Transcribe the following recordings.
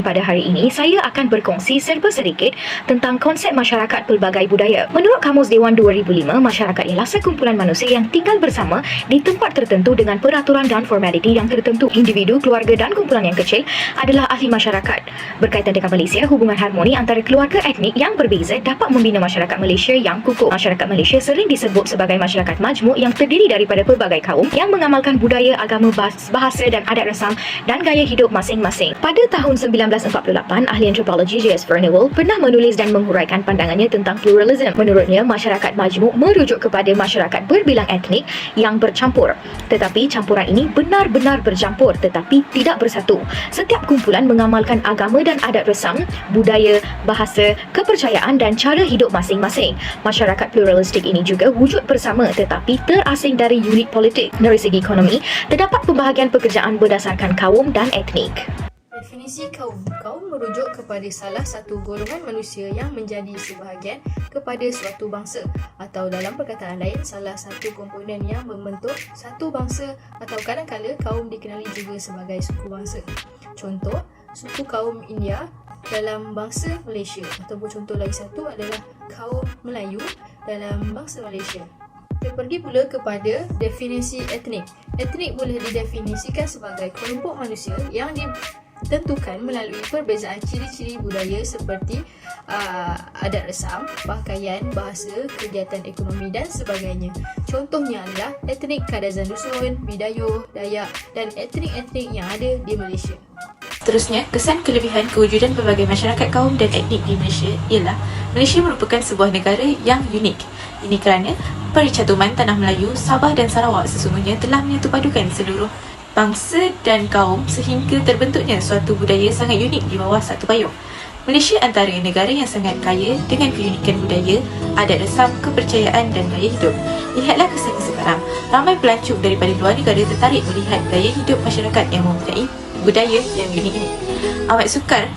pada hari ini, saya akan berkongsi serba sedikit tentang konsep masyarakat pelbagai budaya. Menurut Kamus Dewan 2005, masyarakat ialah sekumpulan manusia yang tinggal bersama di tempat tertentu dengan peraturan dan formaliti yang tertentu. Individu, keluarga dan kumpulan yang kecil adalah ahli masyarakat. Berkaitan dengan Malaysia, hubungan harmoni antara keluarga etnik yang berbeza dapat membina masyarakat Malaysia yang kukuh. Masyarakat Malaysia sering disebut sebagai masyarakat majmuk yang terdiri daripada pelbagai kaum yang mengamalkan budaya, agama, bahasa dan adat resam dan gaya hidup masing-masing. Pada tahun 1948, ahli antropologi J.S. Furnivall pernah menulis dan menguraikan pandangannya tentang pluralism. Menurutnya, masyarakat majmuk merujuk kepada masyarakat berbilang etnik yang bercampur. Tetapi campuran ini benar-benar bercampur tetapi tidak bersatu. Setiap kumpulan mengamalkan agama dan adat resam, budaya, bahasa, kepercayaan dan cara hidup masing-masing. Masyarakat pluralistik ini juga wujud bersama tetapi terasing dari unit politik. Dari segi ekonomi, terdapat pembahagian pekerjaan berdasarkan kaum dan etnik. Definisi kaum. Kaum merujuk kepada salah satu golongan manusia yang menjadi sebahagian kepada suatu bangsa, atau dalam perkataan lain, salah satu komponen yang membentuk satu bangsa, atau kadang-kala kaum dikenali juga sebagai suku bangsa. Contoh, suku kaum India dalam bangsa Malaysia, ataupun contoh lagi satu adalah kaum Melayu dalam bangsa Malaysia. Kita pergi pula kepada definisi etnik. Etnik boleh didefinisikan sebagai kelompok manusia yang ditentukan melalui perbezaan ciri-ciri budaya seperti adat resam, pakaian, bahasa, kegiatan ekonomi dan sebagainya. Contohnya adalah etnik Kadazan Dusun, Bidayuh, Dayak dan etnik-etnik yang ada di Malaysia. Seterusnya, kesan kelebihan kewujudan pelbagai masyarakat kaum dan etnik di Malaysia ialah Malaysia merupakan sebuah negara yang unik. Ini kerana percatuman tanah Melayu, Sabah dan Sarawak sesungguhnya telah menyatupadukan seluruh bangsa dan kaum sehingga terbentuknya suatu budaya sangat unik di bawah satu payung. Malaysia antara negara yang sangat kaya dengan keunikan budaya, adat resam, kepercayaan dan gaya hidup. Lihatlah kesannya sekarang. Ramai pelancong daripada luar negara tertarik melihat gaya hidup masyarakat yang mempunyai budaya yang unik ini. Amat sukar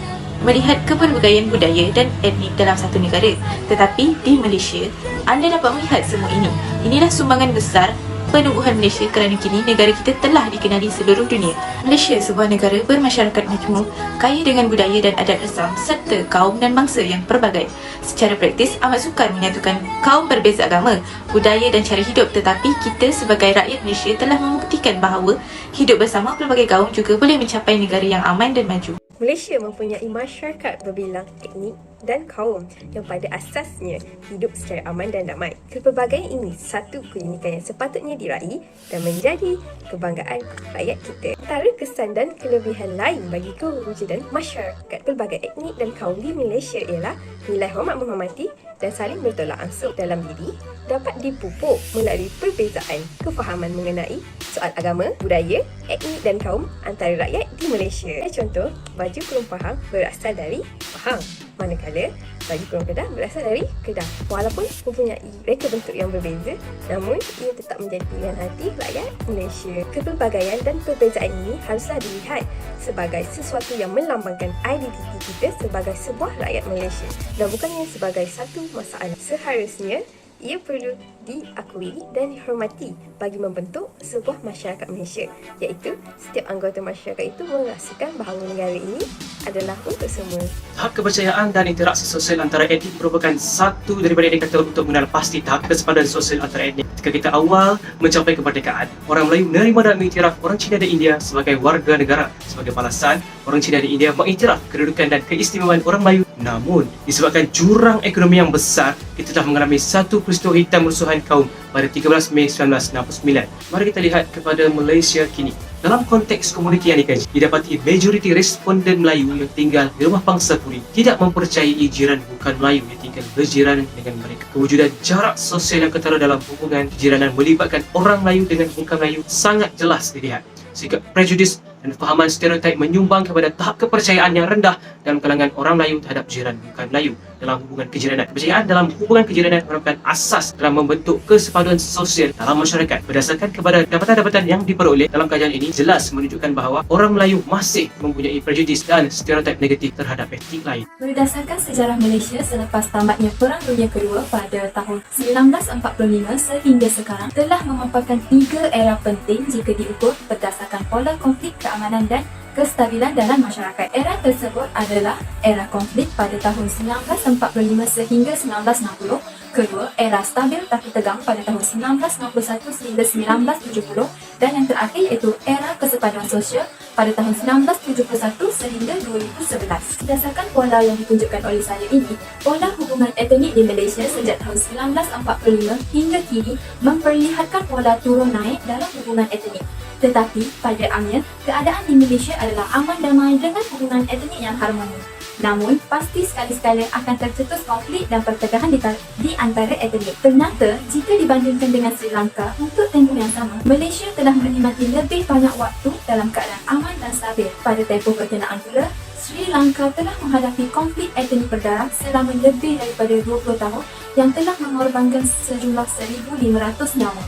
melihat kepelbagaian budaya dan etnik dalam satu negara. Tetapi di Malaysia, anda dapat melihat semua ini. Inilah sumbangan besar penubuhan Malaysia kerana kini negara kita telah dikenali seluruh dunia. Malaysia sebuah negara bermasyarakat majmuk, kaya dengan budaya dan adat resam serta kaum dan bangsa yang pelbagai. Secara praktis, amat sukar menyatukan kaum berbeza agama, budaya dan cara hidup, tetapi kita sebagai rakyat Malaysia telah membuktikan bahawa hidup bersama pelbagai kaum juga boleh mencapai negara yang aman dan maju. Malaysia mempunyai masyarakat berbilang etnik dan kaum yang pada asasnya hidup secara aman dan damai. Kepelbagaian ini satu keunikan yang sepatutnya diraih dan menjadi kebanggaan rakyat kita. Antara kesan dan kelebihan lain bagi kewujudan masyarakat pelbagai etnik dan kaum di Malaysia ialah nilai hormat menghormati dan saling bertolak ansur dalam diri dapat dipupuk melalui perbezaan kefahaman mengenai soal agama, budaya, etnik dan kaum antara rakyat di Malaysia. Contoh, baju kurung Pahang berasal dari Pahang, manakala baju kurung Kedah berasal dari Kedah. Walaupun mempunyai reka bentuk yang berbeza, namun ia tetap menjadi pilihan hati rakyat Malaysia. Kepelbagaian dan perbezaan ini haruslah dilihat sebagai sesuatu yang melambangkan identiti kita sebagai sebuah rakyat Malaysia dan bukannya sebagai satu masalah. Seharusnya ia perlu diakui dan dihormati bagi membentuk sebuah masyarakat Malaysia, iaitu setiap anggota masyarakat itu merasakan bahawa negara ini adalah untuk semua. Tahap kepercayaan dan interaksi sosial antara etnik merupakan satu daripada indikator untuk mengenal pasti tahap kesepadan sosial antara etnik. Ketika kita awal mencapai kemerdekaan, orang Melayu menerima dan mengiktiraf orang Cina dan India sebagai warga negara. Sebagai balasan, orang Cina dan India mengiktiraf kedudukan dan keistimewaan orang Melayu. Namun, disebabkan jurang ekonomi yang besar, kita telah mengalami satu peristiwa hitam merusuhan kaum pada 13 Mei 1969. Mari kita lihat kepada Malaysia kini. Dalam konteks komuniti yang dikaji, didapati majoriti responden Melayu yang tinggal di rumah bangsa Puri tidak mempercayai jiran bukan Melayu yang tinggal berjiranan dengan mereka. Kewujudan jarak sosial yang ketara dalam hubungan jiranan melibatkan orang Melayu dengan bukan Melayu sangat jelas dilihat. Sikap prejudis dan fahaman stereotip menyumbang kepada tahap kepercayaan yang rendah dalam kalangan orang Melayu terhadap jiran bukan Melayu dalam hubungan kejiranan. Kepercayaan dalam hubungan kejiranan merupakan asas dalam membentuk kesepaduan sosial dalam masyarakat. Berdasarkan kepada dapatan-dapatan yang diperoleh dalam kajian ini, jelas menunjukkan bahawa orang Melayu masih mempunyai prejudis dan stereotip negatif terhadap etnik lain. Berdasarkan sejarah Malaysia selepas tamatnya Perang Dunia Kedua pada tahun 1945 sehingga sekarang telah memaparkan 3 era penting jika diukur berdasarkan pola konflik keamanan dan kestabilan dalam masyarakat. Era tersebut adalah era konflik pada tahun 1945 sehingga 1960. Kedua, era stabil tapi tegang pada tahun 1961 sehingga 1970. Dan yang terakhir iaitu era kesepaduan sosial pada tahun 1971 sehingga 2011. Berdasarkan pola yang ditunjukkan oleh saya ini, pola hubungan etnik di Malaysia sejak tahun 1945 hingga kini memperlihatkan pola turun naik dalam hubungan etnik. Tetapi pada akhirnya, keadaan di Malaysia adalah aman damai dengan hubungan etnik yang harmoni. Namun, pasti sekali-sekala akan tercetus konflik dan pertengkahan di antara etnik. Ternyata, jika dibandingkan dengan Sri Lanka, untuk tempoh yang sama, Malaysia telah menikmati lebih banyak waktu dalam keadaan aman dan stabil. Pada tempoh berkenaan pula, Sri Lanka telah menghadapi konflik etnik berdarah selama lebih daripada 20 tahun yang telah mengorbankan sejumlah 1,500 nyawa.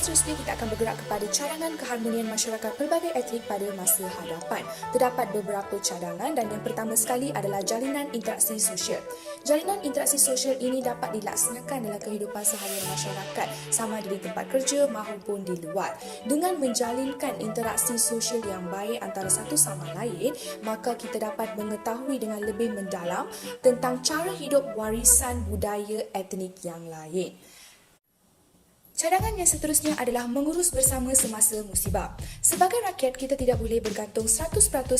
Seterusnya kita akan bergerak kepada cadangan keharmonian masyarakat pelbagai etnik pada masa hadapan. Terdapat beberapa cadangan dan yang pertama sekali adalah jalinan interaksi sosial. Jalinan interaksi sosial ini dapat dilaksanakan dalam kehidupan seharian masyarakat sama ada di tempat kerja maupun di luar. Dengan menjalinkan interaksi sosial yang baik antara satu sama lain, maka kita dapat mengetahui dengan lebih mendalam tentang cara hidup warisan budaya etnik yang lain. Cadangan yang seterusnya adalah mengurus bersama semasa musibah. Sebagai rakyat, kita tidak boleh bergantung 100%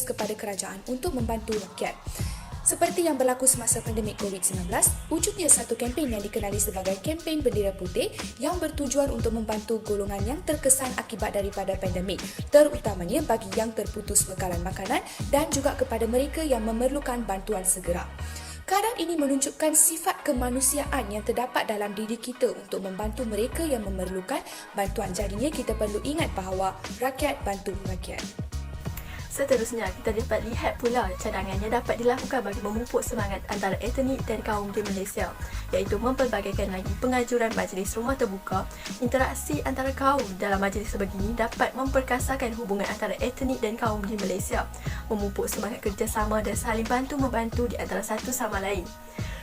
kepada kerajaan untuk membantu rakyat. Seperti yang berlaku semasa pandemik COVID-19, wujudnya satu kempen yang dikenali sebagai kempen Bendera Putih yang bertujuan untuk membantu golongan yang terkesan akibat daripada pandemik, terutamanya bagi yang terputus bekalan makanan dan juga kepada mereka yang memerlukan bantuan segera. Keadaan ini menunjukkan sifat kemanusiaan yang terdapat dalam diri kita untuk membantu mereka yang memerlukan bantuan. Jadinya kita perlu ingat bahawa rakyat bantu rakyat. Seterusnya, kita dapat lihat pula cadangan yang dapat dilakukan bagi memupuk semangat antara etnik dan kaum di Malaysia, iaitu mempelbagaikan lagi pengajuran majlis rumah terbuka. Interaksi antara kaum dalam majlis sebegini dapat memperkasakan hubungan antara etnik dan kaum di Malaysia, memupuk semangat kerjasama dan saling bantu-membantu di antara satu sama lain.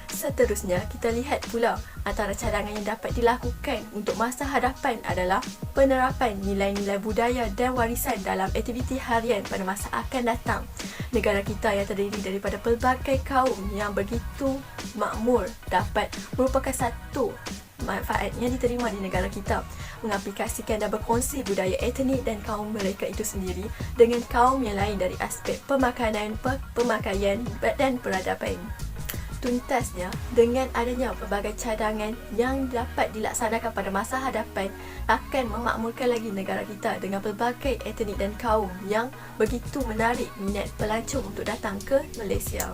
Seterusnya, kita lihat pula antara cadangan yang dapat dilakukan untuk masa hadapan adalah penerapan nilai-nilai budaya dan warisan dalam aktiviti harian pada masa akan datang. Negara kita yang terdiri daripada pelbagai kaum yang begitu makmur dapat merupakan satu manfaat yang diterima di negara kita, mengaplikasikan dan berkongsi budaya etnik dan kaum mereka itu sendiri dengan kaum yang lain dari aspek pemakanan, pemakaian dan peradaban. Tuntasnya, dengan adanya pelbagai cadangan yang dapat dilaksanakan pada masa hadapan akan memakmurkan lagi negara kita dengan pelbagai etnik dan kaum yang begitu menarik minat pelancong untuk datang ke Malaysia.